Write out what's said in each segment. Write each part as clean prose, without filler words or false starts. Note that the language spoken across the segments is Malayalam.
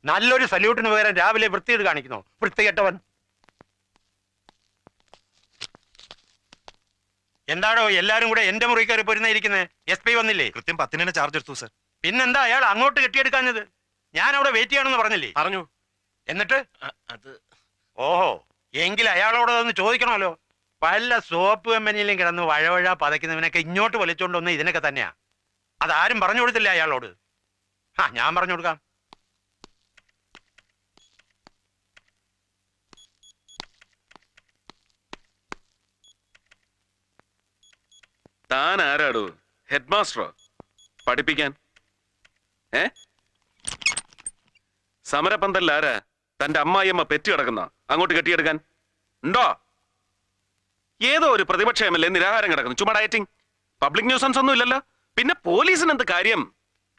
നല്ലൊരു സല്യൂട്ടിന് പകരം രാവിലെ വൃത്തിയേട് കാണിക്കുന്നു. വൃത്തികെട്ടവൻ. എന്താണോ എല്ലാരും കൂടെ എന്റെ മുറി കയറി പോരുന്നിരിക്കുന്നത്? SP വന്നില്ലേ? കൃത്യം 10 ചാർജ് എടുത്തു സർ. പിന്നെന്താ അയാൾ അങ്ങോട്ട് കെട്ടിയെടുക്കാഞ്ഞത്? ഞാൻ അവിടെ വെയിറ്റ് ചെയ്യണമെന്ന് പറഞ്ഞില്ലേ? പറഞ്ഞു. എന്നിട്ട് അത് ഓഹോ, എങ്കിൽ അയാളോട് ഒന്ന് ചോദിക്കണമല്ലോ. പല സോപ്പ് കമ്പനിയിലും കിടന്ന് വഴവഴ പതയ്ക്കുന്നവനൊക്കെ ഇങ്ങോട്ട് വലിച്ചോണ്ട് ഇതിനൊക്കെ തന്നെയാ. അതാരും പറഞ്ഞു കൊടുത്തില്ല അയാളോട്. ഞാൻ പറഞ്ഞു കൊടുക്കാം. താൻ ആരാടോ? ഹെഡ് മാസ്റ്ററോ? പഠിപ്പിക്കാൻ? സമരപന്തലിൽ ആരാ? തന്റെ അമ്മായിയമ്മ പെറ്റി കിടക്കുന്ന അങ്ങോട്ട് കെട്ടിയെടുക്കാൻ ഉണ്ടോ? ഏതോ ഒരു പ്രതിപക്ഷ MLA നിരാഹാരം കിടക്കുന്നു. ചുമ്മാ ഡയറ്റിംഗ്. പബ്ലിക് ന്യൂസൻസ് ഒന്നും ഇല്ലല്ലോ. പിന്നെ പോലീസിന് എന്ത് കാര്യം?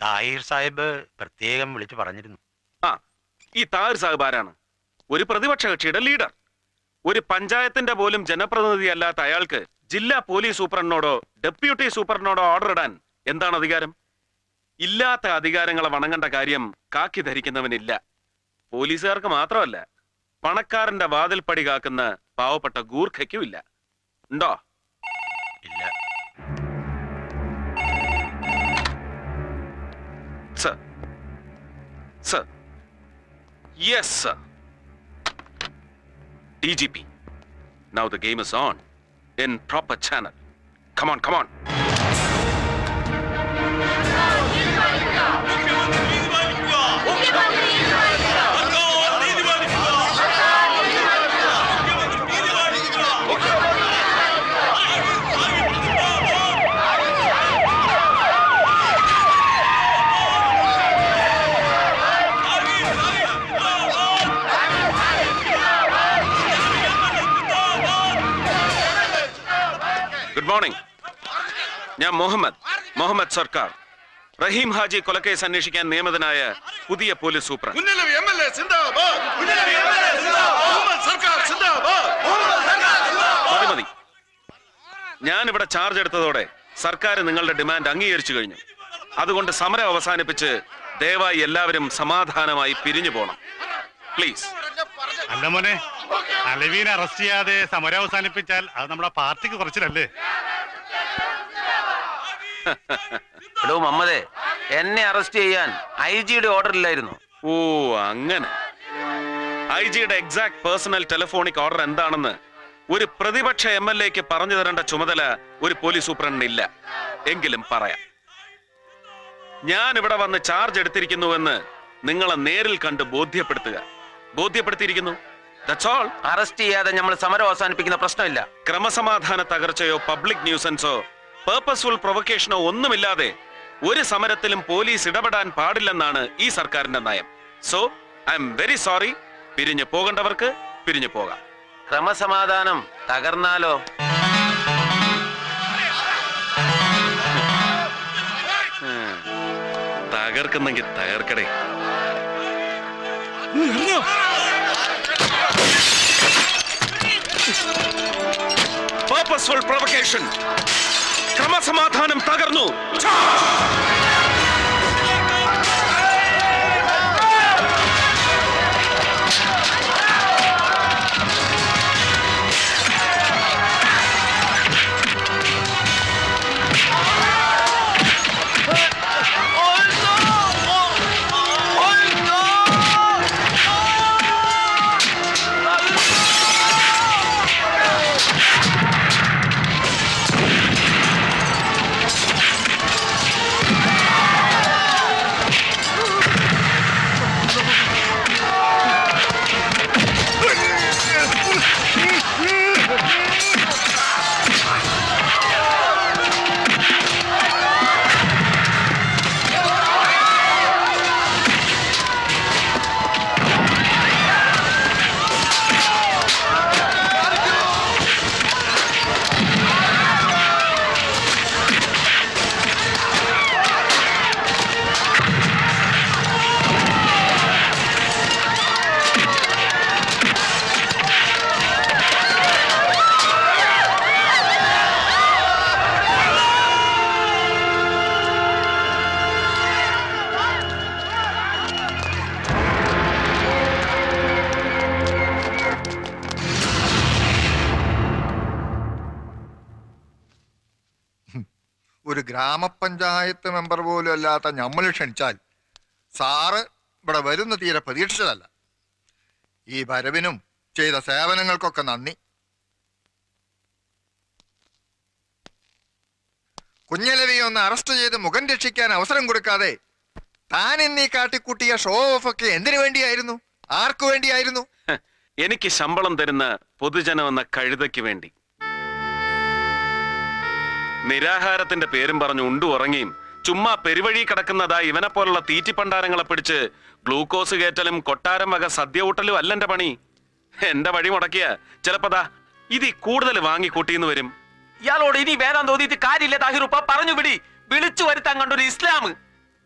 താഹിർ സാഹിബ് പ്രത്യേകം വിളിച്ചു പറഞ്ഞിരുന്നു. ഈ താഹിർ സാഹിബ് ആരാണ്? ഒരു പ്രതിപക്ഷ കക്ഷിയുടെ ലീഡർ. ഒരു പഞ്ചായത്തിന്റെ പോലും ജനപ്രതിനിധി അല്ലാത്ത അയാൾക്ക് ജില്ലാ പോലീസ് സൂപ്രണ്ടിനോടോ ഡെപ്യൂട്ടി സൂപ്രണ്ടിനോടോ ഓർഡർ ഇടാൻ എന്താണ് അധികാരം? ഇല്ലാത്ത അധികാരങ്ങളെ വണങ്ങേണ്ട കാര്യം കാക്കി ധരിക്കുന്നവനില്ല. പോലീസുകാർക്ക് മാത്രമല്ല, പണക്കാരന്റെ വാതിൽപ്പടി കാക്കുന്ന പാവപ്പെട്ട ഗൂർഖയ്ക്കും ഇല്ല. ഉണ്ടോ? ഇല്ല. Sir, sir, yes sir. DGP, now the game is on in proper channel. Come on, come on. Good morning. ഞാൻ മുഹമ്മദ് സർക്കാർ. റഹീം ഹാജി കൊലക്കേസ് അന്വേഷിക്കാൻ നിയമിതനായ പുതിയ പോലീസ് സൂപ്രണ്ട്. മതി. ഞാൻ ഇവിടെ ചാർജ് എടുത്തതോടെ സർക്കാർ നിങ്ങളുടെ ഡിമാൻഡ് അംഗീകരിച്ചു കഴിഞ്ഞു. അതുകൊണ്ട് സമരം അവസാനിപ്പിച്ച് ദയവായി എല്ലാവരും സമാധാനമായി പിരിഞ്ഞു പോണം. പ്ലീസ്. അല്ല മോനെ, അലവീനെ അറസ്റ്റ് ചെയ്യാതെ സമരം അവസാനിപ്പിച്ചാൽ അത് നമ്മുടെ പാർട്ടിക്ക് കുറച്ചിലല്ലേ? മമ്മദേ, എന്നെ അറസ്റ്റ് ചെയ്യാൻ IG-യുടെ ഓർഡർ ഇല്ലായിരുന്നു. ഓ അങ്ങനെ. IG-യുടെ എക്സാക്ട് പേഴ്സണൽ ടെലിഫോണിക് ഓർഡർ എന്താണെന്ന് ഒരു പ്രതിപക്ഷ MLA-ക്ക് പറഞ്ഞു തരേണ്ട ചുമതല ഒരു പോലീസ് സൂപ്രണ്ടിനില്ല. എങ്കിലും പറയാം. ഞാൻ ഇവിടെ വന്ന് ചാർജ് എടുത്തിരിക്കുന്നുവെന്ന് നിങ്ങളെ നേരിൽ കണ്ട് ബോധ്യപ്പെടുത്തിയിരിക്കുന്നു. That's all. അറസ്റ്റ് ചെയ്യാതെ നമ്മൾ സമരം അവസാനിപ്പിക്കുന്ന പ്രശ്നമില്ല. ക്രമസമാധാന തകർച്ചയോ പബ്ലിക് ന്യൂസൻസോ പേർപ്പസ്ഫുൾ പ്രൊവക്കേഷനോ ഒന്നുമില്ലാതെ ഒരു സമരത്തിലും പോലീസ് ഇടപെടാൻ പാടില്ലെന്നാണ് ഈ സർക്കാരിന്റെ നയം. So I am very sorry. പിരിഞ്ഞു പോകേണ്ടവർക്ക് പിരിഞ്ഞു പോകാം. ക്രമസമാധാനം തകർന്നാലോ? തകർക്കുന്നെങ്കിൽ തകർക്കടേ. Purposeful provocation. ക്രമസമാധാനം തകർന്നു. ഒരു ഗ്രാമപഞ്ചായത്ത് മെമ്പർ പോലും അല്ലാത്ത നമ്മൾ ക്ഷണിച്ചാൽ സാറ് ഇവിടെ വരുന്ന തീരെ പ്രതീക്ഷിച്ചതല്ല. ഈ വരവിനും ചെയ്ത സേവനങ്ങൾക്കൊക്കെ നന്ദി. കുഞ്ഞലവിയെ ഒന്ന് അറസ്റ്റ് ചെയ്ത് മുഖം രക്ഷിക്കാൻ അവസരം കൊടുക്കാതെ താൻ എന്നീ കാട്ടിക്കൂട്ടിയ ഷോ ഓഫ് ഒക്കെ എന്തിനു വേണ്ടിയായിരുന്നു? ആർക്കു വേണ്ടിയായിരുന്നു? എനിക്ക് ശമ്പളം തരുന്ന പൊതുജനം എന്ന കഴുതയ്ക്ക് വേണ്ടി. നിരാഹാരത്തിന്റെ പേരും പറഞ്ഞു ഉണ്ടു ഉറങ്ങിയും ചുമ്മാ പെരുവഴി കിടക്കുന്നതാ ഇവനെ പോലുള്ള തീറ്റിപ്പണ്ടാരങ്ങളെ പിടിച്ച് ഗ്ലൂക്കോസ് കയറ്റലും കൊട്ടാരം വക സദ്യ ഊട്ടലും അല്ല എന്റെ പണി. എന്റെ വഴി മുടക്കിയ ചിലപ്പതാ ഇതി കൂടുതൽ വാങ്ങിക്കൂട്ടിന്ന് വരും. ഇയാളോട് ഇനി വേദം തോന്നിയിട്ട് കാര്യമില്ല താഹിറുപ്പ, പറഞ്ഞു വിടി. വിളിച്ചു വരുത്താൻ കണ്ടൊരു ഇസ്ലാം.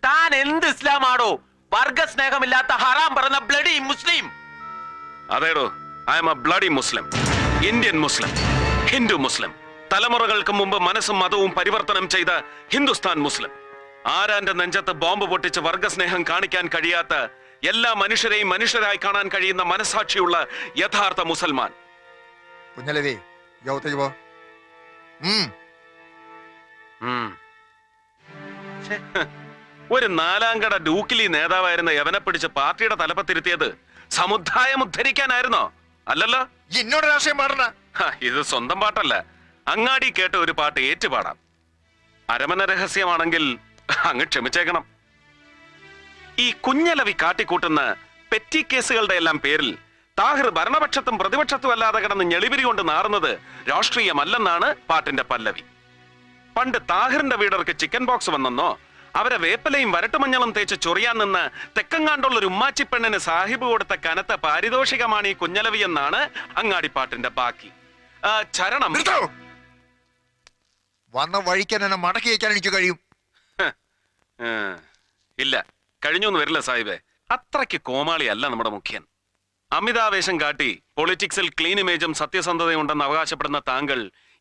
താൻ എന്ത് ഇസ്ലാമാണോ? വർഗസ്നേഹമില്ലാത്ത ഹറാം പറഞ്ഞ ബ്ലഡി മുസ്ലിം. അതേടോ, I am a bloody Muslim, Indian Muslim, Hindu Muslim, തലമുറകൾക്ക് മുമ്പ് മനസ്സും മതവും പരിവർത്തനം ചെയ്ത ഹിന്ദുസ്ഥാൻ മുസ്ലിം. ആരാന്റെ നെഞ്ചത്ത് ബോംബ് പൊട്ടിച്ച് വർഗസ്നേഹം കാണിക്കാൻ കഴിയാത്ത, എല്ലാ മനുഷ്യരെയും മനുഷ്യരായി കാണാൻ കഴിയുന്ന മനസാക്ഷിയുള്ള യഥാർത്ഥ മുസൽമാൻ. കുഞ്ഞലവി യോഗത്തേക്ക് പോ. ഒരു നാലാംകട ഡൂക്കിലി നേതാവായിരുന്ന യവനെ പിടിച്ച് പാർട്ടിയുടെ തലപ്പത്തിരുത്തിയത് സമുദായം ഉദ്ധരിക്കാനായിരുന്നോ? അല്ലല്ലോ. എന്നോട് രാഷ്ട്രീയം പാടണ്ട. ഇത് സ്വന്തം പാട്ടല്ല, അങ്ങാടി കേട്ട ഒരു പാട്ട് ഏറ്റുപാടാം. അരമന രഹസ്യമാണെങ്കിൽ അങ്ങ് ക്ഷമിച്ചേക്കണം. ഈ കുഞ്ഞലവി കാട്ടിക്കൂട്ടുന്ന പെറ്റി കേസുകളുടെ എല്ലാം പേരിൽ താഹിർ ഭരണപക്ഷത്തും പ്രതിപക്ഷത്തും അല്ലാതെ കിടന്ന് ഞെളിപിരി കൊണ്ട് നാറുന്നത് രാഷ്ട്രീയമല്ലെന്നാണ് പാട്ടിന്റെ പല്ലവി. പണ്ട് താഹിറിന്റെ വീടർക്ക് ചിക്കൻ ബോക്സ് വന്നെന്നോ അവരെ വേപ്പലയും വരട്ടുമഞ്ഞളും തേച്ച് ചൊറിയാൻ നിന്ന് തെക്കങ്ങാണ്ടുള്ള ഒരു ഉമ്മാച്ചി പെണ്ണിന് സാഹിബ് കൊടുത്ത കനത്ത പാരിതോഷികമാണ് ഈ കുഞ്ഞലവി എന്നാണ് അങ്ങാടിപ്പാട്ടിന്റെ ബാക്കി. ചരണം വന്ന വഴിക്കാൻ എന്നെ മടക്കി വയ്ക്കാൻ എനിക്ക് കഴിയും. ഇല്ല, കഴിഞ്ഞൊന്നും വരില്ല സാഹിബേ. അത്രയ്ക്ക് കോമാളിയല്ല നമ്മുടെ മുഖ്യൻ. അമിതാവേശം കാട്ടി പൊളിറ്റിക്സിൽ ക്ലീൻ ഇമേജും സത്യസന്ധതയും ഉണ്ടെന്ന് അവകാശപ്പെടുന്ന താങ്കൾ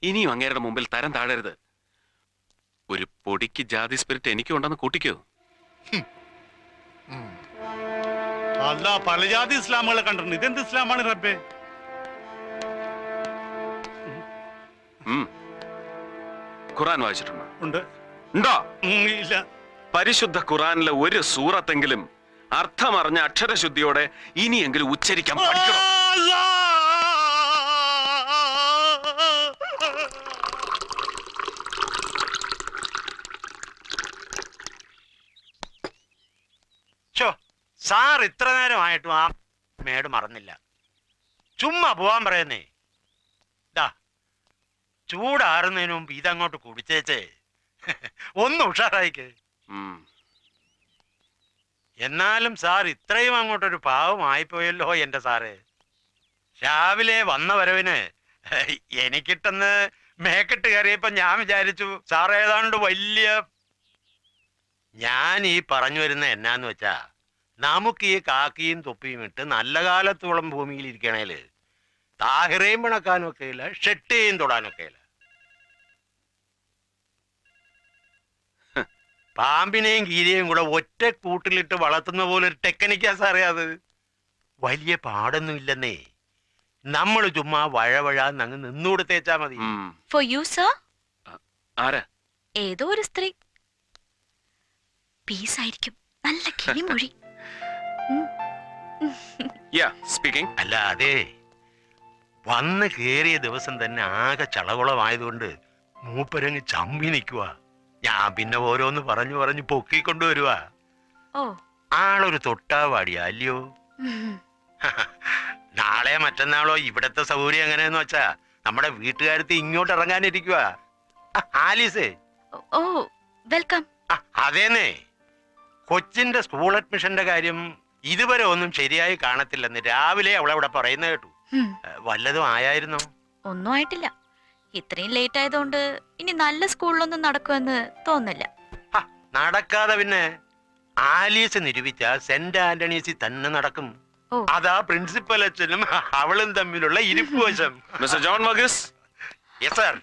ഇനിയും അങ്ങേരുടെ മുമ്പിൽ തരം താഴരുത്. ഒരു പൊടിക്ക് ജാതി സ്പിരിറ്റ് എനിക്കും ഉണ്ടെന്ന് കൂട്ടിക്കോ. അല്ല, പല ജാതി ഇസ്ലാമുകളെ കണ്ടിട്ടുണ്ട്. ഇതെന്ത് ഇസ്ലാമാണ് റബ്ബേ? ഖുറാൻ വായിച്ചിട്ടുണ്ടോ? ഉണ്ട്. ഉണ്ടോ? ഇല്ല. പരിശുദ്ധ ഖുറാനിലെ ഒരു സൂറത്തെങ്കിലും അർത്ഥമറിഞ്ഞ അക്ഷരശുദ്ധിയോടെ ഇനിയെങ്കിലും ഉച്ചരിക്കാൻ പഠിക്കണം. സാർ ഇത്ര നേരമായിട്ടും ആ മേട് മറന്നില്ല. ചുമ്മാ പോവാൻ പറയുന്നേ. ചൂടാറുന്നതിന് മുമ്പ് ഇതങ്ങോട്ട് കുടിച്ചേച്ചേ ഒന്ന് ഉഷാറായിക്ക്. എന്നാലും സാർ ഇത്രയും അങ്ങോട്ടൊരു പാവമായിപ്പോയല്ലോ എന്റെ സാറ്. രാവിലെ വന്ന വരവിന് എനിക്കിട്ടെന്ന് മേക്കെട്ട് കയറിയപ്പോ ഞാൻ വിചാരിച്ചു സാർ ഏതാണ്ട് വലിയ. ഞാൻ ഈ പറഞ്ഞു വരുന്ന എന്നാന്ന് വെച്ചാ, നമുക്ക് ഈ കാക്കിയും തൊപ്പിയും ഇട്ട് നല്ല കാലത്തോളം ഭൂമിയിൽ ഇരിക്കണേല് താഹിറേയും പിണക്കാനും ഒക്കെ ഇല്ല, ഷെട്ടിയും തൊടാനൊക്കെ ഇല്ല. പാമ്പിനെയും കീരിയെയും കൂടെ ഒറ്റ കൂട്ടിലിട്ട് വളർത്തുന്ന പോലെ ഒരു ടെക്നിക്കാ സാറേ അത്. വലിയ പാടൊന്നും ഇല്ലെന്നേ. നമ്മൾ ചുമ്മാ വഴവഴാന്ന് അങ്ങ് നിന്നുകൊടുത്തേച്ചാ മതി. For you, sir? ആരാ? ഏതോ ഒരു സ്ത്രീ. പീസ് ആയിരിക്കും. നല്ല കിളിമൊഴി. അല്ല, അതെ, വന്ന് കേറിയ ദിവസം തന്നെ ആകെ ചളകുളമായതുകൊണ്ട് മൂപ്പരങ്ങ് ചമ്പി നിൽക്കുക. ഞാൻ പിന്നെ ഓരോന്ന് പറഞ്ഞു പറഞ്ഞു പൊക്കിക്കൊണ്ടുവരുവാ. ഓ, ആളൊരു തൊട്ടാവാടിയാ അല്ലയോ? നാളെ മറ്റന്നാളോ ഇവിടത്തെ സൗകര്യം എങ്ങനെയെന്ന് വെച്ചാ നമ്മുടെ വീട്ടുകാരത്ത് ഇങ്ങോട്ട് ഇറങ്ങാനിരിക്കുക. ആലീസേ. ഓ, വെൽക്കം. അതേന്നേ, കൊച്ചിന്റെ സ്കൂൾ അഡ്മിഷന്റെ കാര്യം ഇതുവരെ ഒന്നും ശരിയായി കാണത്തില്ലെന്ന് രാവിലെ അവളവിടെ പറയുന്ന കേട്ടു. വല്ലതും ആയായിരുന്നോ? ഒന്നും ആയിട്ടില്ല. ഇത്രയും ലേറ്റ് ആയതുകൊണ്ട് ഇനി നല്ല സ്കൂളിലൊന്നും നടക്കുമെന്ന് തോന്നില്ല. നടക്കാതെ പിന്നെ ആലീസ് നിരൂപിച്ച സെന്റ് ആന്റണീസിൽ തന്നെ നടക്കും. അതാ പ്രിൻസിപ്പൽ അച്ഛനും അവളും തമ്മിലുള്ള ഇരിപ്പുവശം. Mister John Varghese. Yes sir.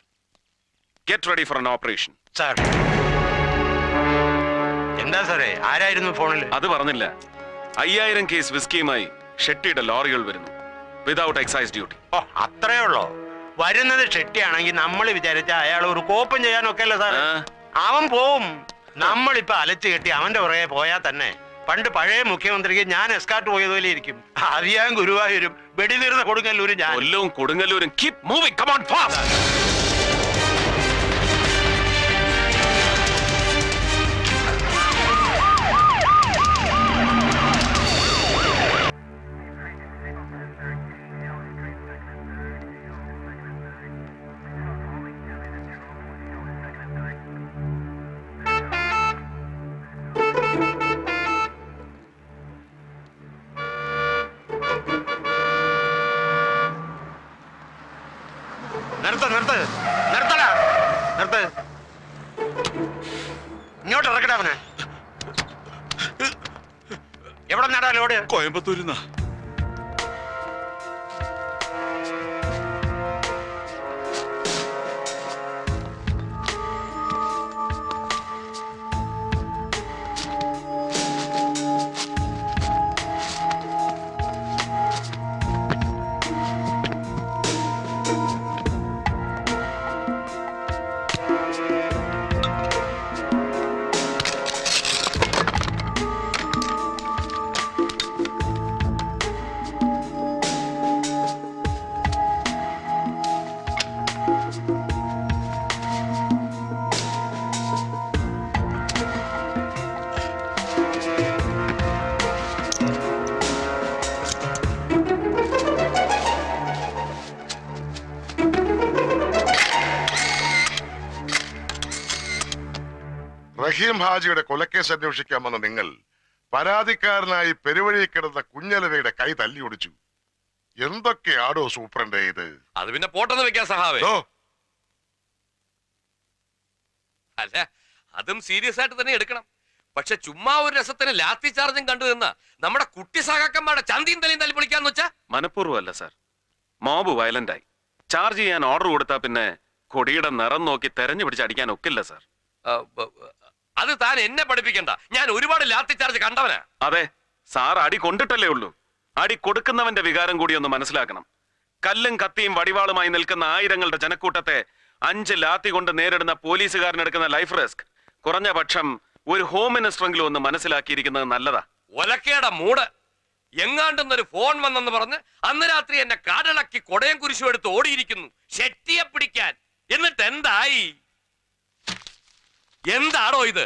Get ready for an operation. Sir. എന്താ സാറേ, ആരായിരുന്നു ഫോണിൽ? അത് പറഞ്ഞില്ല. 5000 കേസ് വിസ്കിയുമായി ഷെട്ടിയുടെ ലോറികൾ വരുന്നു, വിതൗട്ട് എക്സൈസ് ഡ്യൂട്ടി. ഓ, അത്രേ ഉള്ളോ? വരുന്നത് ഷെട്ടിയാണെങ്കിൽ നമ്മൾ വിചാരിച്ച അയാൾ ഒരു കോപ്പം ചെയ്യാനൊക്കെ അല്ലേ സാർ? അവൻ പോവും. നമ്മളിപ്പോ അലച്ചു കെട്ടി അവന്റെ പുറകെ പോയാൽ തന്നെ പണ്ട് പഴയ മുഖ്യമന്ത്രിക്ക് ഞാൻ എസ്കാർട്ട് പോയതുപോലെ ഇരിക്കും. അറിയാൻ ഗുരുവായൂരും വെടിനീർന്ന കൊടുങ്ങല്ലൂരും ഞാൻ. കൊല്ലവും കൊടുങ്ങല്ലൂരും keep moving, come on fast. നിർത്ത്. ഇങ്ങോട്ട് ഇറക്കട അവനെ. എവിടെ നടാ ലോഡ്? കോയമ്പത്തൂരിന്നാ. റഹീം ഹാജിയുടെ കൊലക്കേസ് അന്വേഷിക്കാൻ വന്ന നിങ്ങൾ പരാതിക്കാരനായി പെരുവഴി കിടന്ന കുഞ്ഞലവയുടെ കൈ തല്ലി ഒടിച്ചു. എന്തൊക്കെയാടോ സൂപ്രണ്ടേ ഇത്? അത് പിന്നെ പോട്ടെന്ന് വെക്കാൻ സഹാവേ. അല്ല, അതും സീരിയസ് ആയിട്ട് തന്നെ എടുക്കണം. പക്ഷെ ചുമ്മാ ഒരു രസത്തിന് ലാത്തി ചാർജും കണ്ടു നിന്ന നമ്മുടെ കുട്ടി സഹാക്കന്മാരുടെ ചന്തിയും തലയും തല്ലി പൊളിക്കാന്ന് വെച്ചാ മനഃപൂർവ്വമല്ല സാർ, മോബ് വയലന്റ് ആയി. ചാർജ് ചെയ്യാൻ ഓർഡർ കൊടുത്താ പിന്നെ കൊടിയുടെ നിറം നോക്കി തെരഞ്ഞു പിടിച്ച് അടിക്കാൻ ഒക്കില്ല സാർ. അത് താൻ എന്നെ പഠിപ്പിക്കണ്ട, ഞാൻ ഒരുപാട് ലാത്തി ചാർജ് കണ്ടവനാ. അതെ, സാർ അടി കൊണ്ടിട്ടല്ലേ ഉള്ളൂ. അടി കൊടുക്കുന്നവന്റെ വികാരം കൂടി ഒന്ന് മനസ്സിലാക്കണം. കല്ലും കത്തിയും വടിവാളുമായി നിൽക്കുന്ന ആയിരങ്ങളുടെ ജനക്കൂട്ടത്തെ 5 ലാത്തി കൊണ്ട് നേരിടുന്ന പോലീസുകാരനെടുക്കുന്ന ലൈഫ് റിസ്ക് കുറഞ്ഞ പക്ഷം ഒരു ഹോം മിനിസ്റ്ററെങ്കിലും ഒന്ന് മനസ്സിലാക്കിയിരിക്കുന്നത് നല്ലതാ. ഒലക്കേടെ മൂട്. എങ്ങാണ്ടെന്നൊരു ഫോൺ വന്നെന്ന് പറഞ്ഞ് അന്ന് രാത്രി എന്നെ കാടിളക്കി കൊടയം കുരിശും എടുത്ത് ഓടിയിരിക്കുന്നു ഷെട്ടിയെ പിടിക്കാൻ. എന്നിട്ട് എന്തായി? എന്താണോ ഇത്?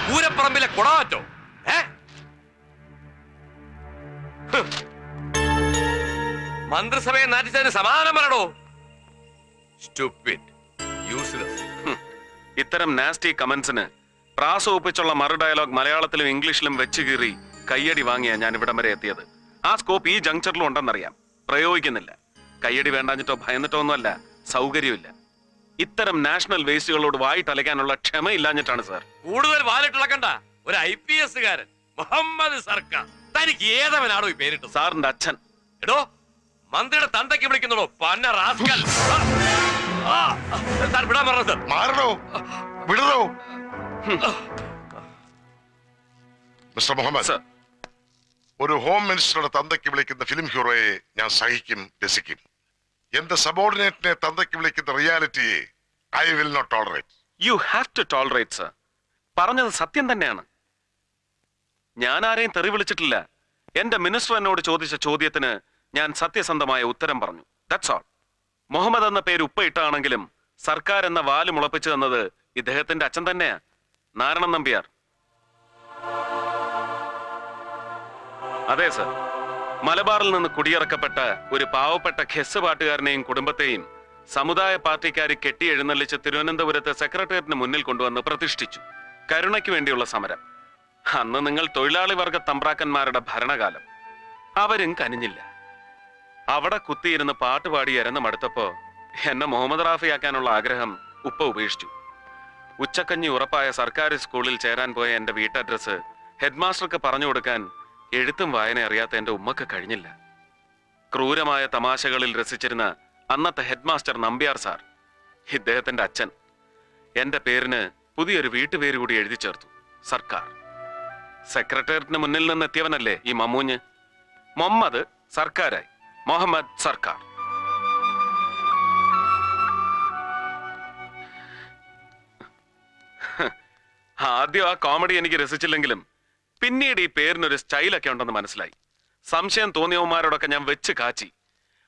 പൂരപ്പറമ്പിലെ കുടമാറ്റോ? മന്ത്രിസഭയെ നാറ്റിച്ചതിന് സമാധാനം പറയണോ? ഇത്തരം നാസ്റ്റി കമന്റ്സിന് പ്രാസ ഒപ്പിച്ചുള്ള മറു ഡയലോഗ് മലയാളത്തിലും ഇംഗ്ലീഷിലും വെച്ച് കീറി കയ്യടി വാങ്ങിയാ ഞാൻ ഇവിടം വരെ എത്തിയത്. ആ സ്കോപ്പ് ഈ ജംഗ്ഷനിലും ഉണ്ടെന്നറിയാം, പ്രയോഗിക്കുന്നില്ല. കയ്യടി വേണ്ടാഞ്ഞിട്ടോ ഭയന്നിട്ടോ ഒന്നുമല്ല, സൗകര്യമില്ല. ഇത്തരം നാഷണൽ വേസ്റ്റുകളോട് വായിട്ടലയ്ക്കാനുള്ള ക്ഷമയില്ലാഞ്ഞിട്ടാണ് സാർ. കൂടുതൽ വാലിട്ടിളക്കണ്ട. ഒരു IPS കാരൻ മുഹമ്മദ് സർക്കാർ. തനിക്ക് ഏതവനാണോ ഈ പേരിട്ടത്? സാറിന്റെ അച്ഛൻ. എടോ, മന്ത്രിയുടെ തന്തയ്ക്ക് വിളിക്കുന്നതോ പന്ന റാസ്കൽ. സാർ വിടാൻ പറഞ്ഞത്. മാറണോ? വിടണോ? മിസ്റ്റർ മുഹമ്മദ്, സർ, ഒരു ഹോം മിനിസ്റ്ററുടെ തന്തയ്ക്ക് വിളിക്കുന്ന ഫിലിം ഹീറോയെ ഞാൻ സഹിക്കും, രസിക്കും. എന്റെ സബോർഡിനേറ്റിനെ തന്തയ്ക്ക് വിളിക്കുന്ന റിയാലിറ്റിയെ I will not tolerate. You have to tolerate sir. പറഞ്ഞത് സത്യം തന്നെയാണ്. ഞാൻ ആരെയും തെറി വിളിച്ചിട്ടില്ല. എന്റെ മിനിസ്റ്റർ എന്നോട് ചോദിച്ച ചോദ്യത്തിന് ഞാൻ സത്യസന്ധമായ ഉത്തരം പറഞ്ഞു. That's all. മുഹമ്മദ് എന്ന പേര് ഉപ്പയിട്ടാണെങ്കിലും സർക്കാർ എന്ന വാല് മുളപ്പിച്ചു തന്നത് ഇദ്ദേഹത്തിന്റെ അച്ഛൻ തന്നെയാ, നാരായണൻ നമ്പ്യാർ. അതെ സർ, മലബാറിൽ നിന്ന് കുടിയിറക്കപ്പെട്ട ഒരു പാവപ്പെട്ട ഖെസ് പാട്ടുകാരനെയും കുടുംബത്തെയും സമുദായ പാർട്ടിക്കാർ കെട്ടി എഴുന്നള്ളിച്ച് തിരുവനന്തപുരത്ത് സെക്രട്ടേറിയറ്റിന് മുന്നിൽ കൊണ്ടുവന്ന് പ്രതിഷ്ഠിച്ചു. കരുണയ്ക്ക് വേണ്ടിയുള്ള സമരം. അന്ന് നിങ്ങൾ തൊഴിലാളി വർഗ തമ്പ്രാക്കന്മാരുടെ ഭരണകാലം. അവരും കനിഞ്ഞില്ല. അവിടെ കുത്തിയിരുന്ന് പാട്ടുപാടി എരന്ന് മടുത്തപ്പോ എന്നെ മുഹമ്മദ് റാഫിയാക്കാനുള്ള ആഗ്രഹം ഉപ്പ ഉപേക്ഷിച്ചു. ഉച്ചക്കഞ്ഞി ഉറപ്പായ സർക്കാർ സ്കൂളിൽ ചേരാൻ പോയ എന്റെ വീട്ടഡ്രസ് ഹെഡ് മാസ്റ്റർക്ക് പറഞ്ഞു കൊടുക്കാൻ എഴുത്തും വായന അറിയാത്ത എന്റെ ഉമ്മക്ക് കഴിഞ്ഞില്ല. ക്രൂരമായ തമാശകളിൽ രസിച്ചിരുന്ന അന്നത്തെ ഹെഡ് മാസ്റ്റർ നമ്പ്യാർ സാർ, ഇദ്ദേഹത്തിന്റെ അച്ഛൻ, എന്റെ പേരിന് പുതിയൊരു വീട്ടുപേര് കൂടി എഴുതി ചേർത്തു, സർക്കാർ. സെക്രട്ടേറിയറ്റിന് മുന്നിൽ നിന്ന് എത്തിയവനല്ലേ ഈ മമ്മൂഞ്ഞ്. മുഹമ്മദ് സർക്കാരായി, മുഹമ്മദ് സർക്കാർ. ആദ്യം ആ കോമഡി എനിക്ക് രസിച്ചില്ലെങ്കിലും പിന്നീട് ഈ പേരിനൊരു സ്റ്റൈലൊക്കെ ഉണ്ടെന്ന് മനസ്സിലായി. സംശയം തോന്നിയവന്മാരോടൊക്കെ ഞാൻ വെച്ച് കാച്ചി.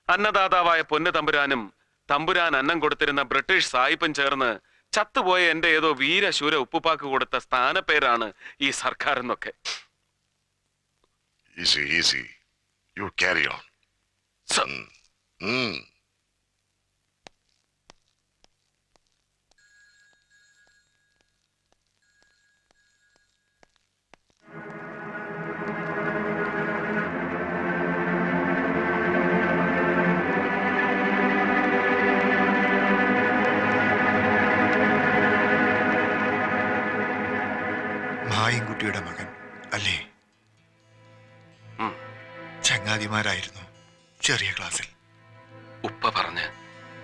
അന്നദാതാവായ പൊന്നു തമ്പുരാനും തമ്പുരാൻ അന്നം കൊടുത്തിരുന്ന ബ്രിട്ടീഷ് സായിപ്പും ചേർന്ന് ചത്തുപോയ എന്റെ ഏതോ വീരശൂര ഉപ്പുപ്പാക്ക് കൊടുത്ത സ്ഥാനപ്പേരാണ് ഈ സർക്കാർ എന്നൊക്കെ. Easy easy, you carry on. മായൻകുട്ടിയുടെ മകൻ അല്ലേ? ഉം. ചങ്ങാതിമാരായിരുന്നു ചെറിയ ക്ലാസ്സിൽ. ഉപ്പ പറഞ്ഞ്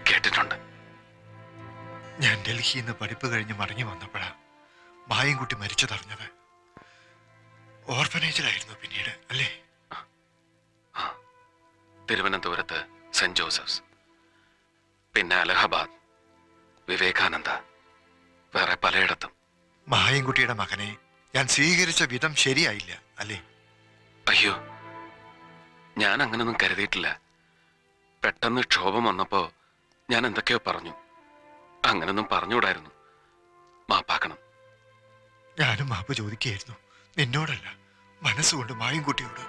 കേട്ടിട്ടുണ്ട്. ഞാൻ ഡൽഹിയിൽ നിന്ന് പഠിപ്പ് കഴിഞ്ഞ് മടങ്ങി വന്നപ്പോഴാ മായൻകുട്ടി മരിച്ചതറിഞ്ഞത്. ഓർഫനേജിലായിരുന്നു പിന്നീട് അല്ലേ? തിരുവനന്തപുരത്ത് സെന്റ് ജോസഫ്സ്, പിന്നെ അലഹബാദ്, വിവേകാനന്ദ, വേറെ പലയിടത്തും. മായൻകുട്ടിയുടെ മകനെ ഞാൻ സ്വീകരിച്ച വിധം ശരിയായില്ല അല്ലേ? അയ്യോ, ഞാൻ അങ്ങനൊന്നും കരുതിയിട്ടില്ല. പെട്ടെന്ന് ക്ഷോഭം വന്നപ്പോ ഞാൻ എന്തൊക്കെയോ പറഞ്ഞു. അങ്ങനൊന്നും പറഞ്ഞുകൂടായിരുന്നു. മാപ്പാക്കണം. ഞാനും മാപ്പ് ചോദിക്കുകയായിരുന്നു, നിന്നോടല്ല, മനസ്സുകൊണ്ട് മായൻകുട്ടിയോട്.